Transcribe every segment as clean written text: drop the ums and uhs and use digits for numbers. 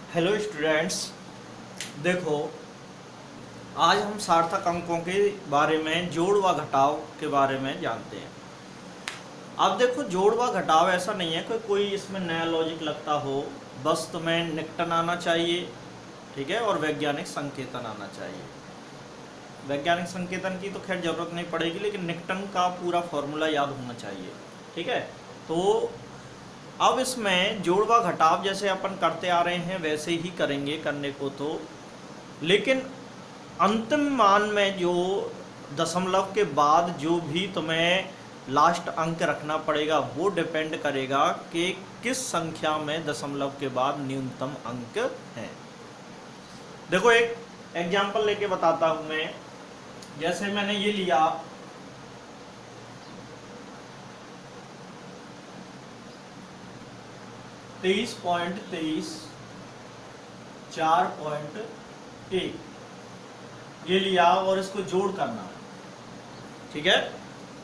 Hello students, देखो आज हम सार्थक अंकों के बारे में जोड़ व घटाव के बारे में जानते हैं। अब देखो जोड़ व घटाव ऐसा नहीं है कि कोई इसमें नया लॉजिक लगता हो, बस तुम्हें निकटन आना चाहिए, ठीक है, और वैज्ञानिक संकेतन आना चाहिए। वैज्ञानिक संकेतन की तो खैर ज़रूरत नहीं पड़ेगी, लेकिन निकटन का पूरा फॉर्मूला याद होना चाहिए, ठीक है। तो अब इसमें जोड़ व घटाव जैसे अपन करते आ रहे हैं वैसे ही करेंगे करने को तो, लेकिन अंतिम मान में जो दशमलव के बाद जो भी तुम्हें लास्ट अंक रखना पड़ेगा वो डिपेंड करेगा कि किस संख्या में दशमलव के बाद न्यूनतम अंक है। देखो एक एग्जाम्पल लेके बताता हूं मैं। जैसे मैंने ये लिया 23.23 4.1 ये लिया और इसको जोड़ करना है, ठीक है।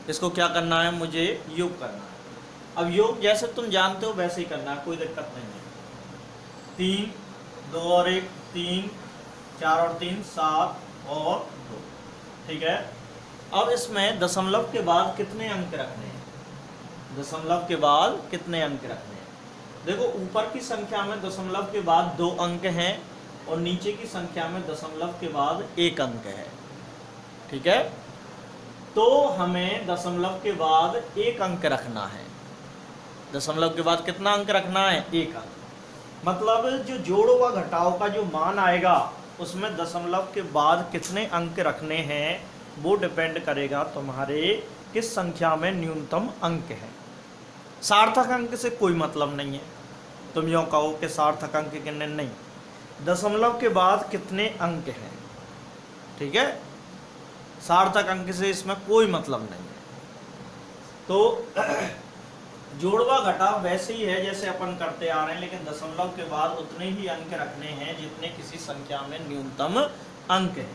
इसको क्या करना है, मुझे योग करना है। अब योग जैसे तुम जानते हो वैसे ही करना है, कोई दिक्कत नहीं है। 3 2 और 1 3 4 और 3 7 और 2, ठीक है। अब इसमें दशमलव के बाद कितने अंक रखने हैं, दशमलव के बाद कितने अंक रखने हैं। देखो ऊपर की संख्या में दशमलव के बाद 2 अंक हैं और नीचे की संख्या में दशमलव के बाद 1 अंक है, ठीक है। तो हमें दशमलव के बाद 1 अंक रखना है। दशमलव के बाद कितना अंक रखना है, 1 अंक। मतलब जो जोड़ व घटाव का जो मान आएगा उसमें दशमलव के बाद कितने अंक रखने हैं वो डिपेंड करेगा तुम्हारे किस संख्या में न्यूनतम अंक है। सार्थक अंक से कोई मतलब नहीं है, तुम यूँ कहो कि सार्थक अंक कितने, नहीं, दशमलव के बाद कितने अंक हैं, ठीक है। सार्थक अंक से इसमें कोई मतलब नहीं है। तो जोड़ व घटाव वैसे ही है जैसे अपन करते आ रहे हैं, लेकिन दशमलव के बाद उतने ही अंक रखने हैं जितने किसी संख्या में न्यूनतम अंक है।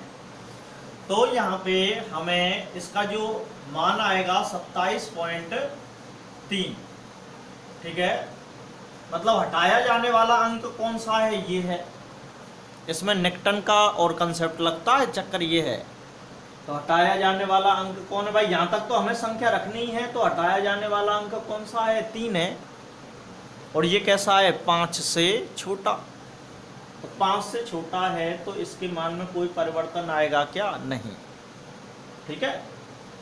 तो यहाँ पे हमें इसका जो मान आएगा 27.3, ठीक है। मतलब हटाया जाने वाला अंक कौन सा है, ये है। इसमें निकटन का और कंसेप्ट लगता है, चक्कर ये है। तो हटाया जाने वाला अंक कौन है भाई, यहाँ तक तो हमें संख्या रखनी ही है, तो हटाया जाने वाला अंक कौन सा है, 3 है। और ये कैसा है, 5 से छोटा। तो 5 से छोटा है तो इसके मान में कोई परिवर्तन आएगा क्या, नहीं, ठीक है।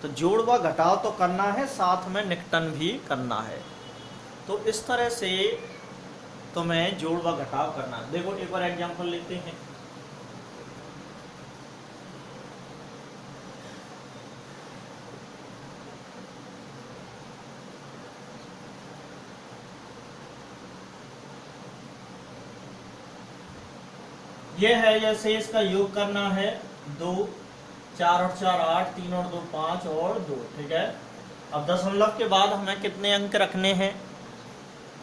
तो जोड़ व घटाव तो करना है, साथ में निकटन भी करना है। तो इस तरह से तुम्हें जोड़ व घटाव करना है। देखो एक बार एग्जांपल लेते हैं। ये है, जैसे इसका योग करना है 2 4 और 4 8 3 और 2 5 और 2, ठीक है। अब दशमलव के बाद हमें कितने अंक रखने हैं,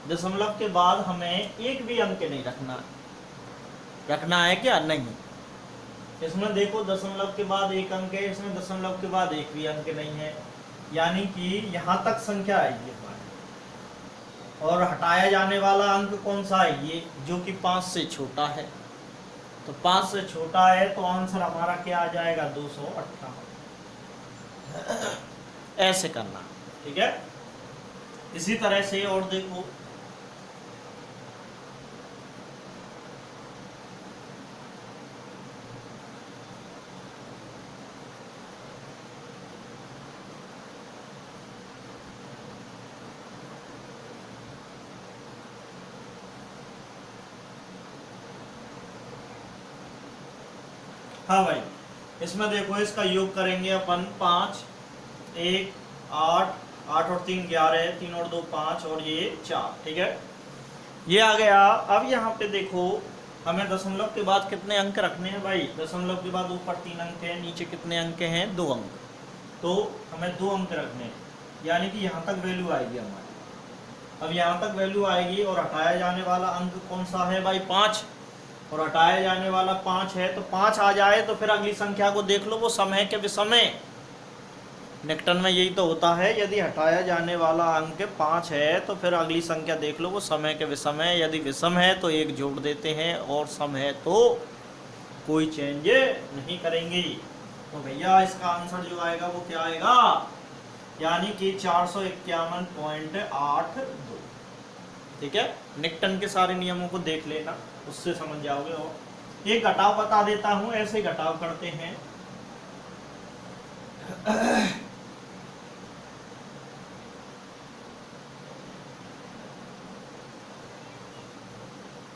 दशमलव के बाद हमें एक भी अंक नहीं रखना है क्या, नहीं। इसमें देखो दशमलव के बाद 1 अंक है, इसमें दशमलव के बाद एक भी अंक नहीं है, यानी कि यहाँ तक संख्या आएगी हमारी। और हटाया जाने वाला अंक कौन सा है, ये जो कि 5 से छोटा है। तो 5 से छोटा है तो आंसर हमारा क्या आ जाएगा, 258। ऐसे करना, ठीक है। इसी तरह से और देखो, हाँ भाई, इसमें देखो इसका योग करेंगे अपन 5 1 8 8 और 3 11 3 और 2 5 और ये 4, ठीक है। ये आ गया। अब यहाँ पे देखो हमें दशमलव के बाद कितने अंक रखने हैं भाई, दशमलव के बाद ऊपर 3 अंक हैं, नीचे कितने अंक हैं, 2 अंक। तो हमें 2 अंक रखने हैं, यानी कि यहाँ तक वैल्यू आएगी हमारी। अब यहाँ तक वैल्यू आएगी और हटाया जाने वाला अंक कौन सा है भाई, 5, और हटाया जाने वाला 5 है। तो 5 आ जाए तो फिर अगली संख्या को देख लो, वो सम है कि विषम है, निकटन में यही तो होता है, यदि हटाया जाने वाला अंक 5 है तो फिर अगली संख्या देख लो वो समय के विषम है, यदि विषम है तो 1 जोड़ देते हैं और सम है तो कोई चेंज नहीं करेंगे। तो भैया इसका आंसर जो आएगा वो क्या आएगा, यानी कि 451.82। ठीक है, निकटन के सारे नियमों को देख लेना, उससे समझ जाओगे। और एक घटाव बता देता हूं, ऐसे घटाव करते हैं।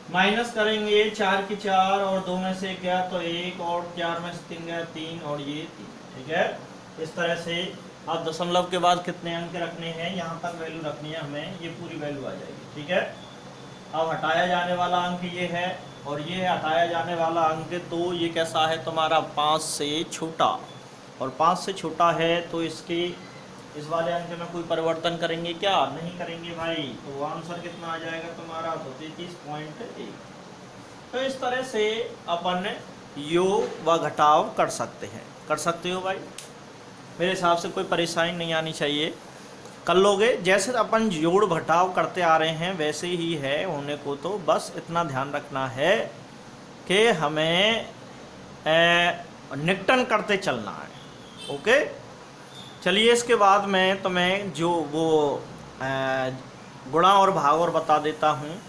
माइनस करेंगे 4 की 4 और 2 में से गया तो 1 और 4 में से 3 गया 3 और ये 3। ठीक है, इस तरह से आप दशमलव के बाद कितने अंक रखने हैं, यहाँ तक वैल्यू रखनी है हमें, ये पूरी वैल्यू आ जाएगी। ठीक है, अब हटाया जाने वाला अंक ये है और ये है हटाया जाने वाला अंक, तो ये कैसा है तुम्हारा 5 से छोटा, और 5 से छोटा है तो इसके इस वाले अंक में कोई परिवर्तन करेंगे क्या, नहीं करेंगे भाई। तो आंसर कितना आ जाएगा तुम्हारा, तो 33.1। तो इस तरह से अपन योग व घटाव कर सकते हैं, कर सकते हो भाई, मेरे हिसाब से कोई परेशानी नहीं आनी चाहिए, कर लोगे। जैसे अपन जोड़ घटाव करते आ रहे हैं वैसे ही है होने को, तो बस इतना ध्यान रखना है कि हमें निकटन करते चलना है। ओके, चलिए इसके बाद मैं तुम्हें जो वो गुणा और भाग और बता देता हूँ।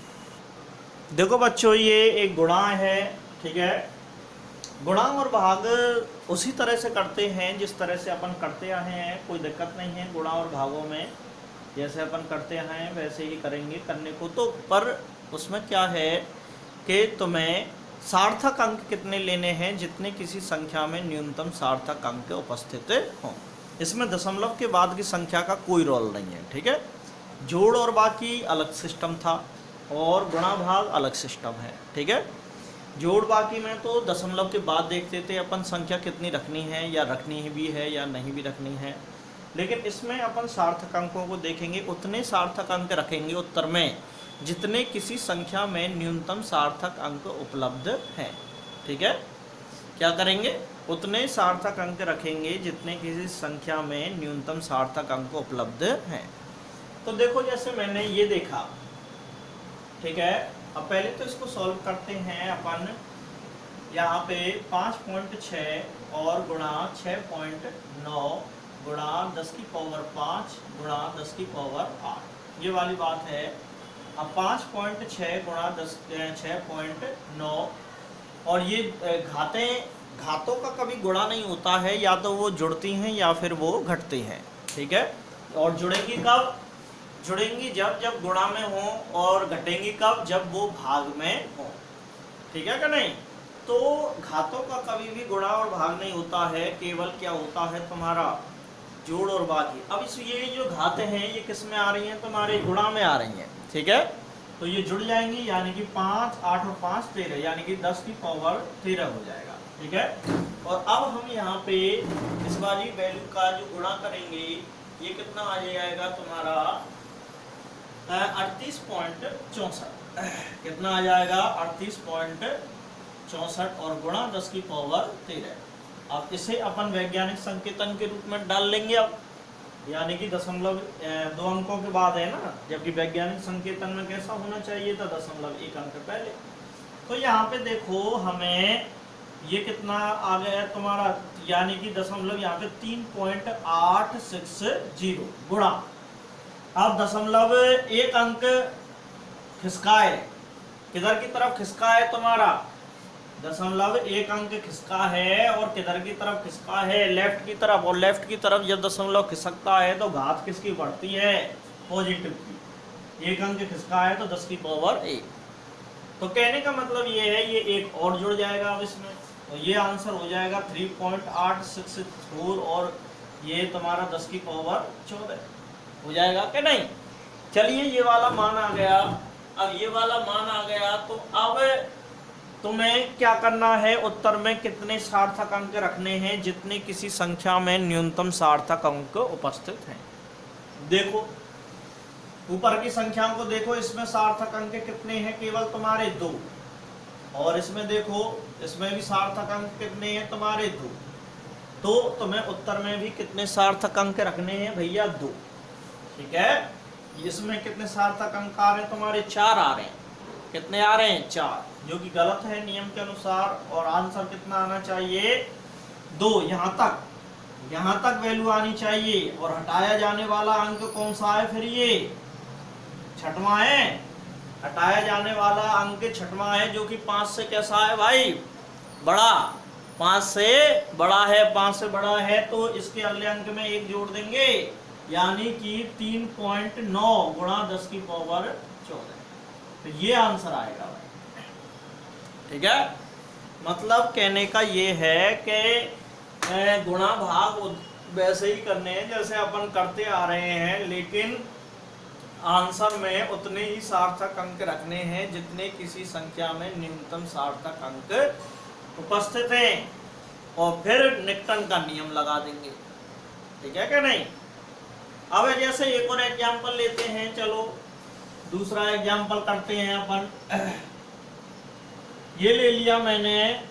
देखो बच्चों, ये एक गुणा है, ठीक है। गुणा और भाग उसी तरह से करते हैं जिस तरह से अपन करते आए हैं, कोई दिक्कत नहीं है गुणा और भागों में, जैसे अपन करते आए हैं वैसे ही करेंगे करने को। तो पर उसमें क्या है कि तुम्हें सार्थक अंक कितने लेने हैं, जितने किसी संख्या में न्यूनतम सार्थक अंक उपस्थित हों। इसमें दशमलव के बाद की संख्या का कोई रोल नहीं है। ठीक है, जोड़ और बाकी अलग सिस्टम था और गुणा भाग अलग सिस्टम है। ठीक है, जोड़ बाकी में तो दशमलव के बाद देखते थे अपन संख्या कितनी रखनी है, या रखनी भी है या नहीं भी रखनी है, लेकिन इसमें अपन सार्थक अंकों को देखेंगे। उतने सार्थक अंक रखेंगे उत्तर में जितने किसी संख्या में न्यूनतम सार्थक अंक उपलब्ध हैं। ठीक है, क्या करेंगे, उतने सार्थक अंक रखेंगे जितने किसी संख्या में न्यूनतम सार्थक अंक उपलब्ध हैं। तो देखो जैसे मैंने ये देखा, ठीक है। अब पहले तो इसको सॉल्व करते हैं अपन। यहाँ पे 5.6 और गुणा 6.9 गुणा 10 की पावर 5 गुणा 10 की पावर 8, ये वाली बात है। अब 5.6 गुणा 6.9, और ये घातों का कभी गुणा नहीं होता है, या तो वो जुड़ती हैं या फिर वो घटती हैं। ठीक है, और जुड़ेंगी कब, जुड़ेंगी जब गुणा में हो, और घटेंगी कब, जब वो भाग में हो। ठीक है कि नहीं। तो घातों का कभी भी गुणा और भाग नहीं होता है, केवल क्या होता है तुम्हारा जोड़ और बाकी। अब इस ये जो घातें हैं ये किस में आ रही हैं, तुम्हारे गुणा में आ रही हैं। ठीक है, तो ये जुड़ जाएंगी, यानी कि 5 8 और 5 13, यानी कि 10 की पावर 13 हो जाएगा। ठीक है, और अब हम यहाँ पे इस वाली वैल्यू का जो गुणा करेंगे ये कितना आ जाएगा तुम्हारा 38.64, कितना आ जाएगा 38.64, और गुणा 10 की पावर 13। अब इसे अपन वैज्ञानिक संकेतन के रूप में डाल लेंगे अब, यानी कि दशमलव 2 अंकों के बाद है ना, जबकि वैज्ञानिक संकेतन में कैसा होना चाहिए था, दशमलव 1 अंक पहले। तो यहाँ पे देखो हमें ये कितना आ गया तुम्हारा, यानी कि दशमलव यहाँ पे 3.860 गुणा। अब दशमलव 1 अंक खिसका है, किधर की तरफ खिसका है तुम्हारा, दशमलव 1 अंक खिसका है, और किधर की तरफ खिसका है, लेफ्ट की तरफ। और लेफ्ट की तरफ जब दशमलव खिसकता है तो घात किसकी बढ़ती है, पॉजिटिव की। 1 अंक खिसका है तो 10 की पावर 1। तो कहने का मतलब ये है, ये एक और जुड़ जाएगा अब इसमें, तो ये आंसर हो जाएगा 3.864, और ये तुम्हारा 10 की पावर 14 हो जाएगा कि नहीं। चलिए ये वाला मान आ गया। अब ये वाला मान आ गया, तो अब तुम्हें क्या करना है, उत्तर में कितने सार्थक अंक रखने हैं जितने किसी संख्या में न्यूनतम सार्थक अंक उपस्थित हैं। देखो ऊपर की संख्याओं को देखो, इसमें सार्थक अंक कितने हैं, केवल तुम्हारे 2, और इसमें देखो इसमें भी सार्थक अंक कितने हैं तुम्हारे 2। तो तुम्हें उत्तर में भी कितने सार्थक अंक रखने हैं भैया? 2। ठीक है, इसमें कितने सार्थक अंक आ रहे हैं तुम्हारे? 4 आ रहे हैं। कितने आ रहे हैं? 4, जो कि गलत है नियम के अनुसार। और आंसर कितना आना चाहिए? 2। यहाँ तक वैल्यू आनी चाहिए। और हटाया जाने वाला अंक कौन सा है फिर? ये 6वां है। हटाया जाने वाला अंक 6वां है, जो कि 5 से कैसा है भाई? बड़ा। 5 से बड़ा है। 5 से बड़ा है तो इसके अगले अंक में 1 जोड़ देंगे, यानी कि 3.9 गुणा 10 की पावर 14। तो ये आंसर आएगा भाई। ठीक है, मतलब कहने का ये है कि गुणा भाग वैसे ही करने हैं जैसे अपन करते आ रहे हैं, लेकिन आंसर में उतने ही सार्थक अंक रखने हैं जितने किसी संख्या में न्यूनतम सार्थक अंक उपस्थित हैं। और फिर न्यूटन का नियम लगा देंगे। ठीक है क्या नहीं? अब जैसे एक और एग्जाम्पल लेते हैं। चलो दूसरा एग्जाम्पल करते हैं अपन। ये ले लिया मैंने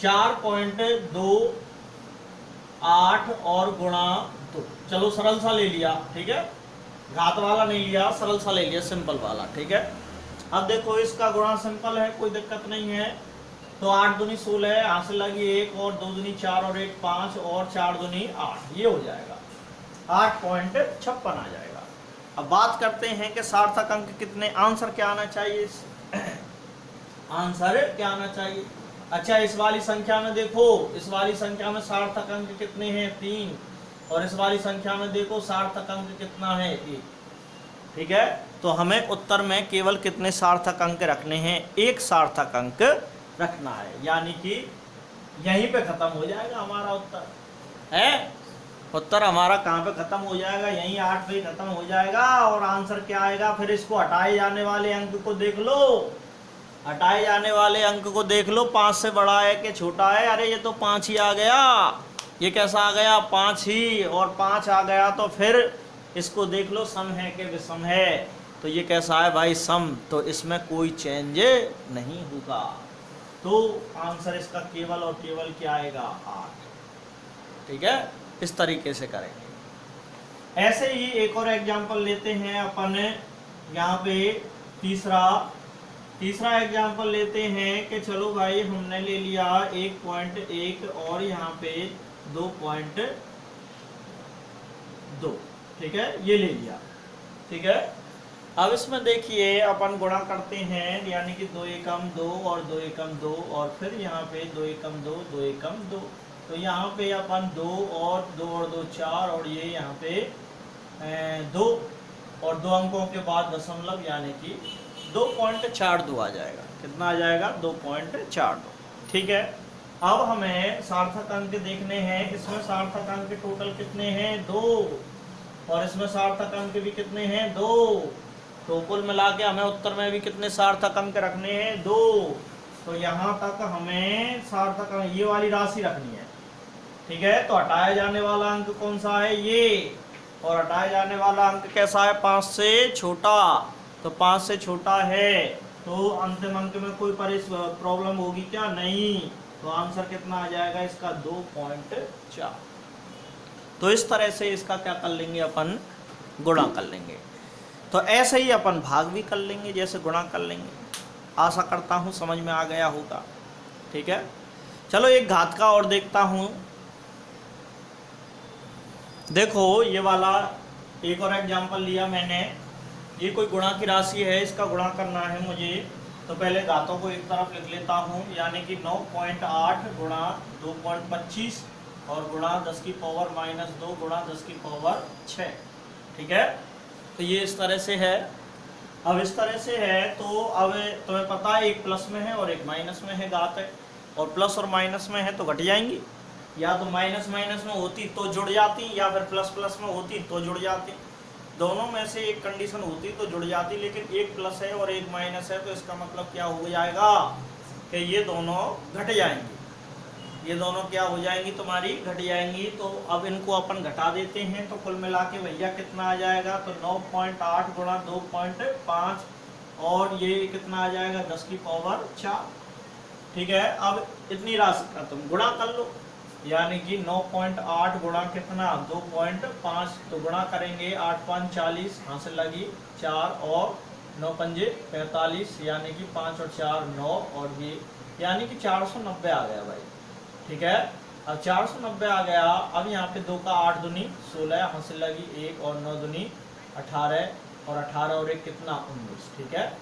4.28 और गुणा 2। चलो सरल सा ले लिया। ठीक है, घात वाला नहीं लिया, सरल सा ले लिया, सिंपल वाला। ठीक है, अब देखो इसका गुणा सिंपल है, कोई दिक्कत नहीं है। तो 8 दूनी 16, यहाँ से लगी 1 और 2 दूनी 4 और 1 5 और 4 दूनी 8, ये हो जाएगा 8.56 आ जाएगा। अब बात करते हैं कि सार्थक अंक कितने? आंसर क्या आना चाहिए? आंसर क्या आना चाहिए? अच्छा, इस वाली संख्या में देखो, इस वाली संख्या में सार्थक अंक कितने हैं? 3। और इस वाली संख्या में देखो सार्थक अंक कितना है? 1। ठीक है, तो हमें उत्तर में केवल कितने सार्थक अंक रखने हैं? 1 सार्थक अंक रखना है, यानी कि यहीं पे खत्म हो जाएगा हमारा उत्तर। है उत्तर हमारा कहाँ पे खत्म हो जाएगा? यहीं 8 पे खत्म हो जाएगा। और आंसर क्या आएगा फिर? इसको हटाए जाने वाले अंक को देख लो। हटाए जाने वाले अंक को देख लो, 5 से बड़ा है कि छोटा है? अरे ये तो 5 ही आ गया। ये कैसा आ गया? 5 ही। और 5 आ गया तो फिर इसको देख लो, सम है कि विषम है? तो ये कैसा है भाई? सम। तो इसमें कोई चेंज नहीं होगा। तो आंसर इसका केवल और केवल क्या आएगा? 8। ठीक है, इस तरीके से करेंगे। ऐसे ही एक और एग्जांपल लेते हैं अपन। यहाँ पे तीसरा एग्जांपल लेते हैं कि चलो भाई हमने ले लिया 1.1 और यहाँ पे 2.2। ठीक है, ये ले लिया। ठीक है, अब इसमें देखिए अपन गुणा करते हैं, यानी कि 2 एकम 2 और 2 एकम 2 और फिर यहाँ पे 2 एकम 2 2 एकम 2। तो यहाँ पे अपन 2 और 2 4 और ये यहाँ पे 2 और 2 अंकों के बाद दशमलव, यानी कि 2.42 आ जाएगा। कितना आ जाएगा? 2.42। ठीक है, अब हमें सार्थक अंक देखने हैं। इसमें सार्थक अंक टोटल कितने हैं? 2। और इसमें सार्थक अंक भी कितने हैं? 2। तो कुल मिला के हमें उत्तर में भी कितने सार्थक अंक रखने हैं? 2। तो यहाँ तक हमें सार्थक अंक ये वाली राशि रखनी है। ठीक है, तो हटाया जाने वाला अंक कौन सा है? ये। और हटाया जाने वाला अंक कैसा है? 5 से छोटा। तो 5 से छोटा है तो अंतिम अंक में कोई प्रॉब्लम होगी क्या? नहीं। तो आंसर कितना आ जाएगा इसका? 2.4। तो इस तरह से इसका क्या कर लेंगे अपन? गुणा कर लेंगे। तो ऐसे ही अपन भाग भी कर लेंगे जैसे गुणा कर लेंगे। आशा करता हूँ समझ में आ गया होगा। ठीक है, चलो एक घात का और देखता हूँ। देखो ये वाला एक और एग्जाम्पल लिया मैंने। ये कोई गुणा की राशि है, इसका गुणा करना है मुझे। तो पहले घातों को एक तरफ लिख लेता हूँ, यानी कि 9.8 गुणा 2.25 और गुणा 10 की पावर -2 गुणा 10 की पावर 6। ठीक है, तो ये इस तरह से है। अब इस तरह से है तो अब तुम्हें पता है एक प्लस में है और एक माइनस में है घात है। और प्लस और माइनस में है तो घट जाएंगी। या तो माइनस माइनस में होती तो जुड़ जाती, या फिर प्लस प्लस में होती तो जुड़ जाती। दोनों में से एक कंडीशन होती तो जुड़ जाती, लेकिन एक प्लस है और एक माइनस है, तो इसका मतलब क्या हो जाएगा कि ये दोनों घट जाएंगी। ये दोनों क्या हो जाएंगी? तुम्हारी घट जाएंगी। तो अब इनको अपन घटा देते हैं, तो कुल मिला के भैया कितना आ जाएगा? तो 9.8 गुणा 2.5 और ये कितना आ जाएगा? 10 की पावर 4। ठीक है। अब इतनी राशि का तुम गुणा कर लो, यानी कि 9.8 गुणा कितना 2.5, तो गुणा करेंगे 8 5 40, हासिल लगी 4 और 9 पंजे 45, यानी कि 5 और 4 9, और ये यानी कि 490 आ गया भाई। ठीक है, अब 490 आ गया। अब यहाँ पे 2 का 8 दूनी 16, हासिल लगी 1 और 9 दूनी 18, और 18 और 1 कितना 19। ठीक है,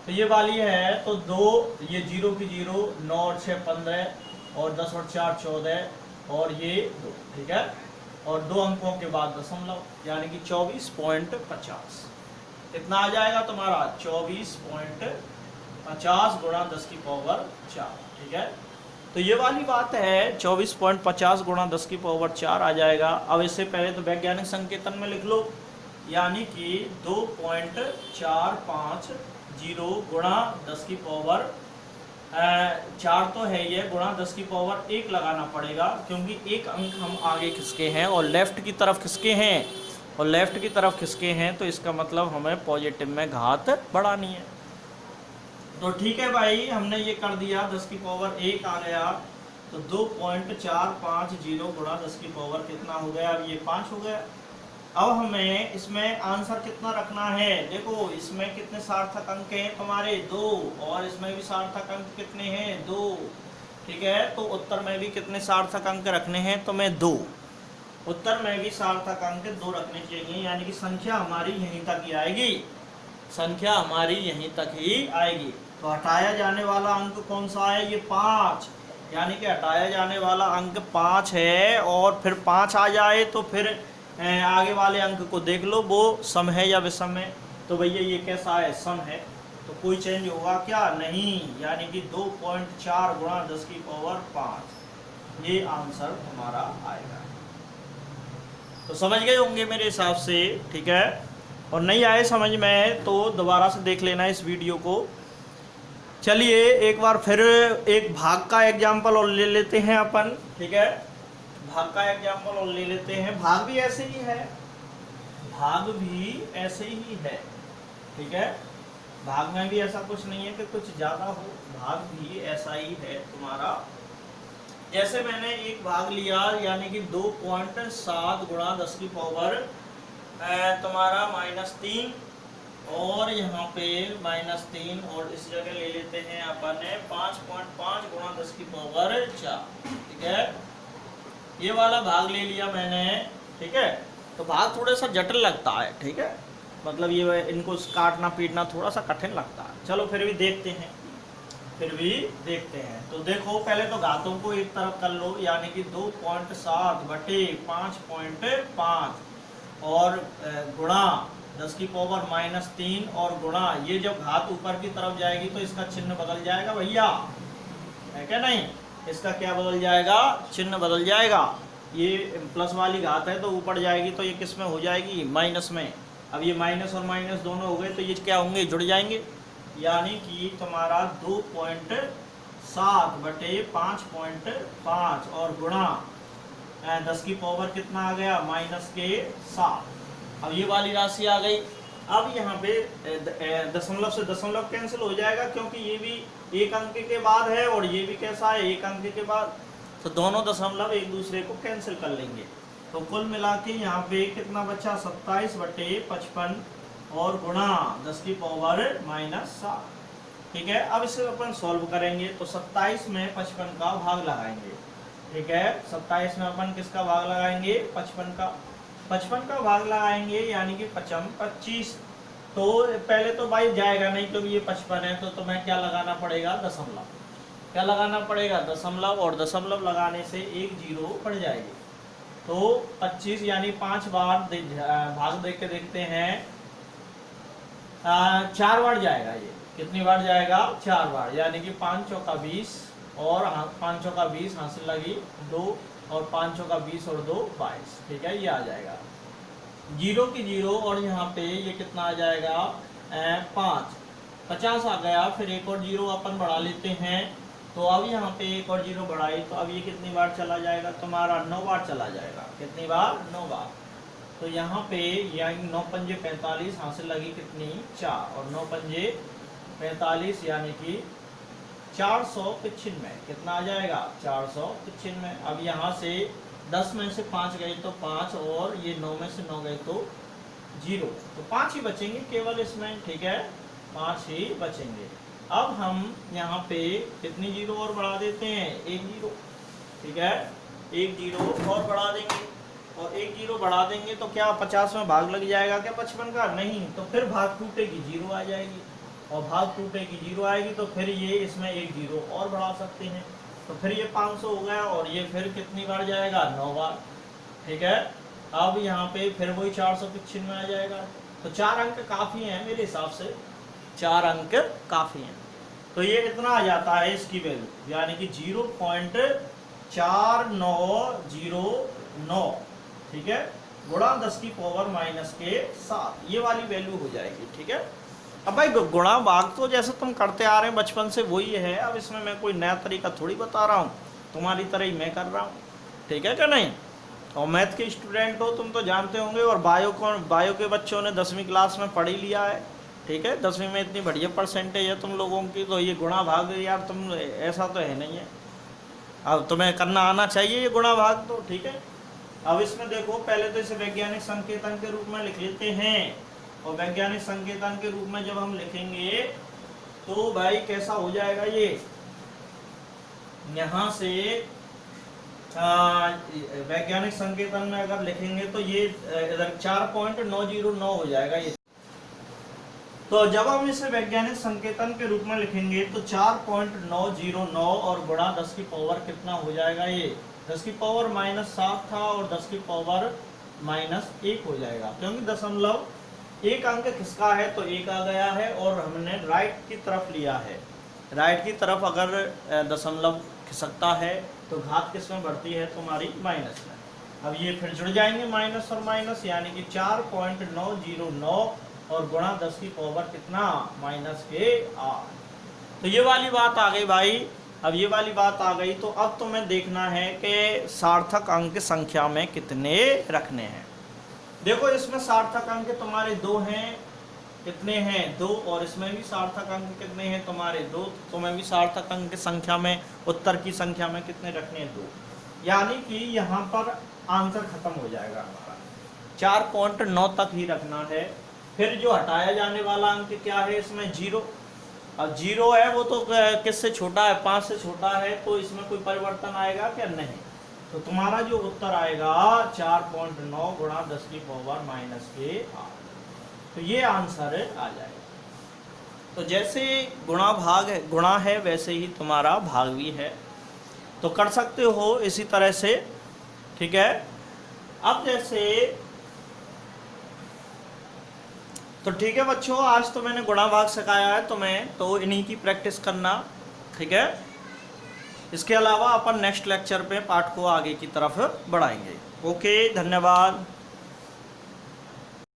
तो ये वाली है, तो 2 ये 0 की 0, 9 और 6 15, और 10 और 4 14, और ये 2। ठीक है, और 2 अंकों के बाद दशमलव, यानी कि 24.50 कितना आ जाएगा तुम्हारा 24.50 गुणा 10 की पावर 4। ठीक है, तो ये वाली बात है 24.50 गुणा 10 की पावर 4 आ जाएगा। अब इससे पहले तो वैज्ञानिक संकेतन में लिख लो, यानी कि 2.450 गुणा 10 की पावर 4 तो है ये, गुणा 10 की पावर 1 लगाना पड़ेगा, क्योंकि एक अंक हम आगे खिसके हैं और लेफ्ट की तरफ खिसके हैं, और लेफ्ट की तरफ खिसके हैं, तो इसका मतलब हमें पॉजिटिव में घात बढ़ानी है। तो ठीक है भाई, हमने ये कर दिया, 10 की पावर 1 आ गया, तो 2.450 गुणा 10 की पावर कितना हो गया, अब ये 5 हो गया। अब हमें इसमें आंसर कितना रखना है, देखो इसमें कितने सार्थक अंक हैं तुम्हारे 2, और इसमें भी सार्थक अंक कितने हैं 2। ठीक है, तो उत्तर में भी कितने सार्थक अंक रखने हैं तुम्हें 2, उत्तर में भी सार्थक अंक 2 रखने चाहिए, यानी कि संख्या हमारी यहीं तक ही आएगी, संख्या हमारी यहीं तक ही आएगी। तो हटाया जाने वाला अंक कौन सा है, ये 5, यानी कि हटाया जाने वाला अंक 5 है, और फिर 5 आ जाए तो फिर आगे वाले अंक को देख लो, वो सम है या विषम है। तो भैया ये कैसा है, सम है, तो कोई चेंज होगा क्या, नहीं, यानी कि 2.4 गुणा 10 की पावर 5, ये आंसर हमारा आएगा। तो समझ गए होंगे मेरे हिसाब से। ठीक है, और नहीं आए समझ में तो दोबारा से देख लेना इस वीडियो को। चलिए एक बार फिर एक भाग का एग्जाम्पल और ले लेते हैं अपन। ठीक है, भाग का एग्जाम्पल और ले लेते हैं। भाग भी ऐसे ही है, भाग भी ऐसे ही है। ठीक है, भाग में भी ऐसा कुछ नहीं है कि कुछ ज़्यादा हो, भाग भी ऐसा ही है तुम्हारा। जैसे मैंने एक भाग लिया, यानी कि 2.7 गुणा 10 की पावर तुम्हारा -3, और यहाँ पे -3, और इस जगह ले लेते हैं अपन 5.5 गुणा 10 की पावर 4। ठीक है, ये वाला भाग ले लिया मैंने। ठीक है, तो भाग थोड़ा सा जटिल लगता है। ठीक है, मतलब ये इनको काटना पीटना थोड़ा सा कठिन लगता है। चलो फिर भी देखते हैं, तो देखो पहले तो घातों को एक तरफ कर लो, यानी कि 2.7 बटे 5.5, और गुणा 10 की पावर -3, और गुणा, ये जब घात ऊपर की तरफ जाएगी तो इसका चिन्ह बदल जाएगा भैया, है क्या नहीं, इसका क्या बदल जाएगा, चिन्ह बदल जाएगा। ये प्लस वाली घात है तो ऊपर जाएगी, तो ये किस में हो जाएगी, माइनस में। अब ये माइनस और माइनस दोनों हो गए, तो ये क्या होंगे, जुड़ जाएंगे, यानी कि तुम्हारा 2.7 बटे 5.5, और गुणा 10 की पावर कितना आ गया, -7। अब ये वाली राशि आ गई। अब यहाँ पे दशमलव से दशमलव कैंसिल हो जाएगा, क्योंकि ये भी एक अंक के बाद है और ये भी कैसा है, एक अंक के बाद, तो दोनों दशमलव एक दूसरे को कैंसिल कर लेंगे। तो कुल मिला के यहाँ पे कितना बचा, 27 बटे 55, और गुणा 10 की पावर -7। ठीक है, अब इसे अपन सॉल्व करेंगे, तो 27 में 55 का भाग लगाएंगे। ठीक है, 27 में अपन किसका भाग लगाएंगे, 55 का भाग लगाएंगे, यानी कि 25। तो पहले तो भाई जाएगा नहीं, क्योंकि ये 55 है, तो तुम्हें क्या लगाना पड़ेगा, दशमलव, क्या लगाना पड़ेगा, दशमलव, और दशमलव लगाने से एक 0 बढ़ जाएगी। तो 25 यानी 5 बार भाग देख के देखते हैं, 4 बार जाएगा, ये कितनी बार जाएगा, 4 बार, यानी कि 5 चौका 20, और 5 चौका 20 हासिल लगी 2, और 5 चौका 20 और 2 22। ठीक है, ये आ जाएगा 0 की 0, और यहाँ पे ये कितना आ जाएगा, 5, 50 आ गया। फिर एक और 0 अपन बढ़ा लेते हैं, तो अब यहाँ पे एक और 0 बढ़ाई, तो अब ये कितनी बार चला जाएगा, तुम्हारा 9 बार चला जाएगा। कितनी बार, 9 बार। तो यहाँ पे यानी 9 पंजे 45 हासिल लगी कितनी, 4, और 9 पंजे 45, यानी कि 495, कितना आ जाएगा 495। अब यहाँ से 10 में से 5 गए तो 5, और ये 9 में से 9 गए तो 0, तो 5 ही बचेंगे केवल इसमें, ठीक है, 5 ही बचेंगे। अब हम यहाँ पे कितनी जीरो और बढ़ा देते हैं, 1 जीरो, ठीक है, 1 जीरो और बढ़ा देंगे, और 1 जीरो बढ़ा देंगे तो क्या 50 में भाग लग जाएगा क्या 55 का, नहीं, तो फिर भाग टूटेगी, जीरो आ जाएगी, और भाग टूटेगी, जीरो आएगी, तो फिर ये इसमें 1 जीरो और बढ़ा सकते हैं, तो फिर ये 500 हो गया, और ये फिर कितनी बार जाएगा, 9 बार, ठीक है। अब यहाँ पे फिर वही 495 आ जाएगा, तो 4 अंक काफ़ी हैं मेरे हिसाब से, 4 अंक काफ़ी हैं, तो ये इतना आ जाता है इसकी वैल्यू, यानी कि 0.4909, ठीक है, गुणा 10 की पावर माइनस के 7, ये वाली वैल्यू हो जाएगी, ठीक है। अब भाई गुणा भाग तो जैसे तुम करते आ रहे हैं बचपन से वही है, अब इसमें मैं कोई नया तरीका थोड़ी बता रहा हूँ, तुम्हारी तरह ही मैं कर रहा हूँ, ठीक है क्या नहीं। और मैथ के स्टूडेंट हो तुम तो जानते होंगे, और बायो के बच्चों ने 10वीं क्लास में पढ़ ही लिया है, ठीक है, 10वीं में इतनी बढ़िया परसेंटेज है तुम लोगों की, तो ये गुणा भाग यार तुम ऐसा तो है नहीं है, अब तुम्हें करना आना चाहिए ये गुणा भाग तो, ठीक है। अब इसमें देखो पहले तो इसे वैज्ञानिक संकेतन के रूप में लिख लेते हैं, और वैज्ञानिक संकेतन के रूप में जब हम लिखेंगे तो भाई कैसा हो जाएगा, ये यहाँ से वैज्ञानिक संकेतन में अगर लिखेंगे तो ये इधर 4.909 हो जाएगा ये, तो जब हम इसे वैज्ञानिक संकेतन के रूप में लिखेंगे तो 4.909 और गुणा 10 की पावर कितना हो जाएगा, ये 10 की पावर -7 था, और 10 की पावर -1 हो जाएगा, क्योंकि दशमलव एक अंक किसका है तो 1 आ गया है, और हमने राइट की तरफ लिया है, राइट की तरफ अगर दशमलव खिसकता है तो घात किस में बढ़ती है तुम्हारी, माइनस में। अब ये फिर जुड़ जाएंगे माइनस और माइनस, यानी कि 4.909 और गुणा 10 की पावर कितना, -8, तो ये वाली बात आ गई भाई। अब ये वाली बात आ गई तो अब तुम्हें देखना है कि सार्थक अंक संख्या में कितने रखने हैं। देखो इसमें सार्थक अंक तुम्हारे 2 हैं, कितने हैं 2, और इसमें भी सार्थक अंक कितने हैं तुम्हारे 2, तुम्हें भी सार्थक अंक संख्या में उत्तर की संख्या में कितने रखने हैं 2, यानी कि यहाँ पर आंसर खत्म हो जाएगा हमारा, 4.9 तक ही रखना है। फिर जो हटाया जाने वाला अंक क्या है इसमें, 0, अब 0 है वो तो किससे छोटा है, 5 से छोटा है, तो इसमें कोई परिवर्तन आएगा क्या, नहीं, तो तुम्हारा जो उत्तर आएगा 4.9 गुणा 10 की पावर -8, तो ये आंसर आ जाएगा। तो जैसे गुणा है वैसे ही तुम्हारा भाग भी है, तो कर सकते हो इसी तरह से, ठीक है। अब जैसे तो ठीक है बच्चों, आज तो मैंने गुणा भाग सिखाया है तुम्हें, तो इन्हीं की प्रैक्टिस करना, ठीक है। इसके अलावा अपन नेक्स्ट लेक्चर पे पाठ को आगे की तरफ बढ़ाएंगे। ओके, धन्यवाद।